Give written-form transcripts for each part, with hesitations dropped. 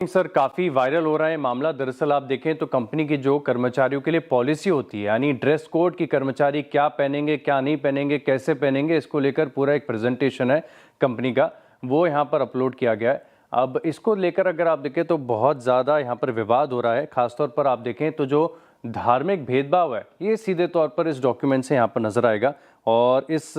Sir काफ़ी viral हो रहा है मामला। दरअसल आप देखें तो कंपनी की जो कर्मचारियों के लिए पॉलिसी होती है, यानी ड्रेस कोड की कर्मचारी क्या पहनेंगे क्या नहीं पहनेंगे कैसे पहनेंगे, इसको लेकर पूरा एक प्रेजेंटेशन है कंपनी का, वो यहाँ पर अपलोड किया गया है। अब इसको लेकर अगर आप देखें तो बहुत ज़्यादा यहाँ पर विवाद हो रहा है। खासतौर पर आप देखें तो जो धार्मिक भेदभाव है ये सीधे तौर पर इस डॉक्यूमेंट से यहाँ पर नजर आएगा। और इस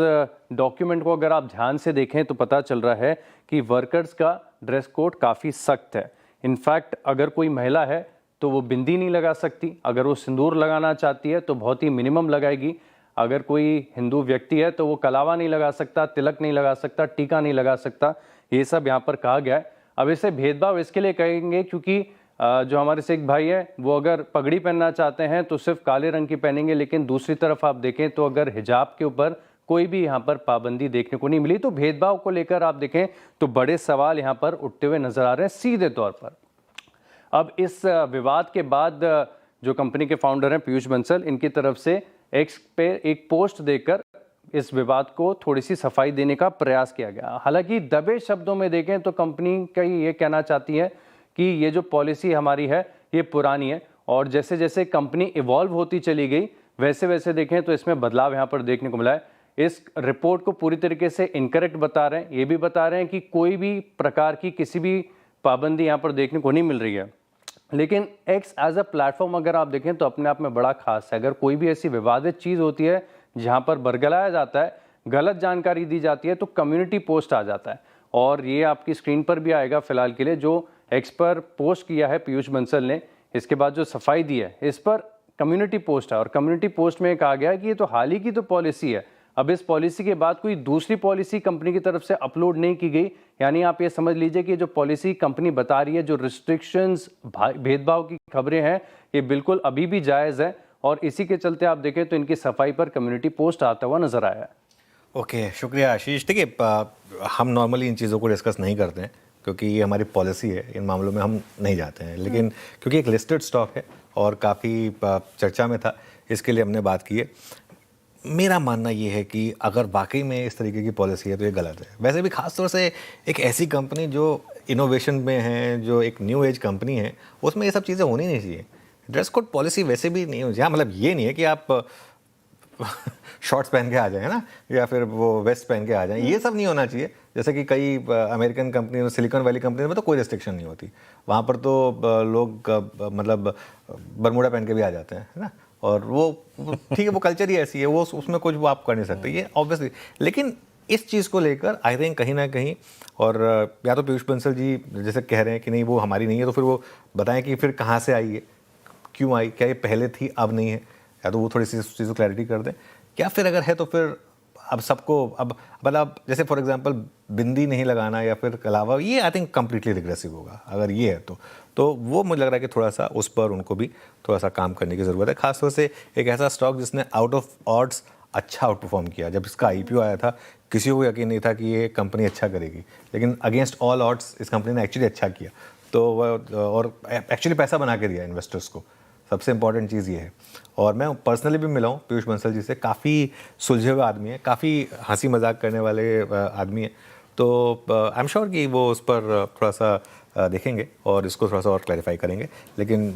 डॉक्यूमेंट को अगर आप ध्यान से देखें तो पता चल रहा है कि वर्कर्स का ड्रेस कोड काफ़ी सख्त है। इनफैक्ट अगर कोई महिला है तो वो बिंदी नहीं लगा सकती, अगर वो सिंदूर लगाना चाहती है तो बहुत ही मिनिमम लगाएगी। अगर कोई हिंदू व्यक्ति है तो वो कलावा नहीं लगा सकता, तिलक नहीं लगा सकता, टीका नहीं लगा सकता। ये सब यहाँ पर कहा गया है। अब इसे भेदभाव इसके लिए कहेंगे क्योंकि जो हमारे सिख भाई है वो अगर पगड़ी पहनना चाहते हैं तो सिर्फ काले रंग की पहनेंगे, लेकिन दूसरी तरफ आप देखें तो अगर हिजाब के ऊपर कोई भी यहाँ पर पाबंदी देखने को नहीं मिली, तो भेदभाव को लेकर आप देखें तो बड़े सवाल यहाँ पर उठते हुए नजर आ रहे हैं सीधे तौर पर। अब इस विवाद के बाद जो कंपनी के फाउंडर हैं पीयूष बंसल, इनकी तरफ से एक्स पे एक पोस्ट देकर इस विवाद को थोड़ी सी सफाई देने का प्रयास किया गया। हालांकि दबे शब्दों में देखें तो कंपनी का ये कहना चाहती है कि ये जो पॉलिसी हमारी है ये पुरानी है, और जैसे जैसे कंपनी इवॉल्व होती चली गई वैसे वैसे देखें तो इसमें बदलाव यहाँ पर देखने को मिला है। इस रिपोर्ट को पूरी तरीके से इनकरेक्ट बता रहे हैं, ये भी बता रहे हैं कि कोई भी प्रकार की किसी भी पाबंदी यहाँ पर देखने को नहीं मिल रही है। लेकिन एक्स एज अ प्लेटफॉर्म अगर आप देखें तो अपने आप में बड़ा खास है। अगर कोई भी ऐसी विवादित चीज़ होती है जहाँ पर बरगलाया जाता है, गलत जानकारी दी जाती है, तो कम्युनिटी पोस्ट आ जाता है। और ये आपकी स्क्रीन पर भी आएगा फिलहाल के लिए, जो एक्स पर पोस्ट किया है पीयूष बंसल ने, इसके बाद जो सफाई दी है इस पर कम्युनिटी पोस्ट है। और कम्युनिटी पोस्ट में कहा गया है कि ये तो हाल ही की तो पॉलिसी है, अब इस पॉलिसी के बाद कोई दूसरी पॉलिसी कंपनी की तरफ से अपलोड नहीं की गई। यानी आप ये समझ लीजिए कि जो पॉलिसी कंपनी बता रही है, जो रिस्ट्रिक्शंस भेदभाव की खबरें हैं, ये बिल्कुल अभी भी जायज़ है। और इसी के चलते आप देखें तो इनकी सफाई पर कम्युनिटी पोस्ट आता हुआ नजर आया है। ओके, शुक्रिया आशीष। देखिए, हम नॉर्मली इन चीज़ों को डिस्कस नहीं करते हैं क्योंकि ये हमारी पॉलिसी है, इन मामलों में हम नहीं जाते हैं। लेकिन क्योंकि एक लिस्टेड स्टॉक है और काफ़ी चर्चा में था, इसके लिए हमने बात की है। मेरा मानना ये है कि अगर वाकई में इस तरीके की पॉलिसी है तो ये गलत है। वैसे भी खास तौर से एक ऐसी कंपनी जो इनोवेशन में है, जो एक न्यू एज कंपनी है, उसमें ये सब चीज़ें होनी नहीं चाहिए। ड्रेस कोड पॉलिसी वैसे भी नहीं हो, मतलब ये नहीं है कि आप शॉर्ट्स पहन के आ जाए ना, या फिर वो वेस्ट पहन के आ जाएं, ये सब नहीं होना चाहिए। जैसे कि कई American company, silicon valley company में तो कोई रिस्ट्रिक्शन नहीं होती, वहाँ पर तो लोग मतलब बरमूडा पहन के भी आ जाते हैं, है ना। और वो ठीक है, वो कल्चर ही ऐसी है, वो उसमें कुछ वो आप कर नहीं सकते, ये ऑब्वियसली। लेकिन इस चीज़ को लेकर आई थिंक कहीं ना कहीं, और या तो पीयूष बंसल जी जैसे कह रहे हैं कि नहीं वो हमारी नहीं है, तो फिर वो बताएं कि फिर कहाँ से आई है, क्यों आई, क्या ये पहले थी अब नहीं है, या तो वो थोड़ी सी चीज़ को क्लैरिटी कर दें। क्या फिर अगर है तो फिर अब सबको, अब मतलब जैसे फॉर एग्जांपल बिंदी नहीं लगाना या फिर कलावा, ये आई थिंक कंप्लीटली रिग्रेसिव होगा अगर ये है तो वो मुझे लग रहा है कि थोड़ा सा उस पर उनको भी थोड़ा सा काम करने की ज़रूरत है। खासतौर से एक ऐसा स्टॉक जिसने आउट ऑफ ऑड्स अच्छा आउट परफॉर्म किया। जब इसका IPO आया था किसी को यकीन नहीं था कि ये कंपनी अच्छा करेगी, लेकिन अगेंस्ट ऑल ऑड्स इस कंपनी ने एक्चुअली अच्छा किया, तो और एक्चुअली पैसा बना के दिया इन्वेस्टर्स को। सबसे इंपॉर्टेंट चीज़ ये है। और मैं पर्सनली भी मिला हूँ पीयूष बंसल जी से, काफ़ी सुलझे हुए आदमी है, काफ़ी हंसी मजाक करने वाले आदमी है। तो आई एम श्योर कि वो उस पर थोड़ा सा देखेंगे और इसको थोड़ा सा और क्लैरिफाई करेंगे। लेकिन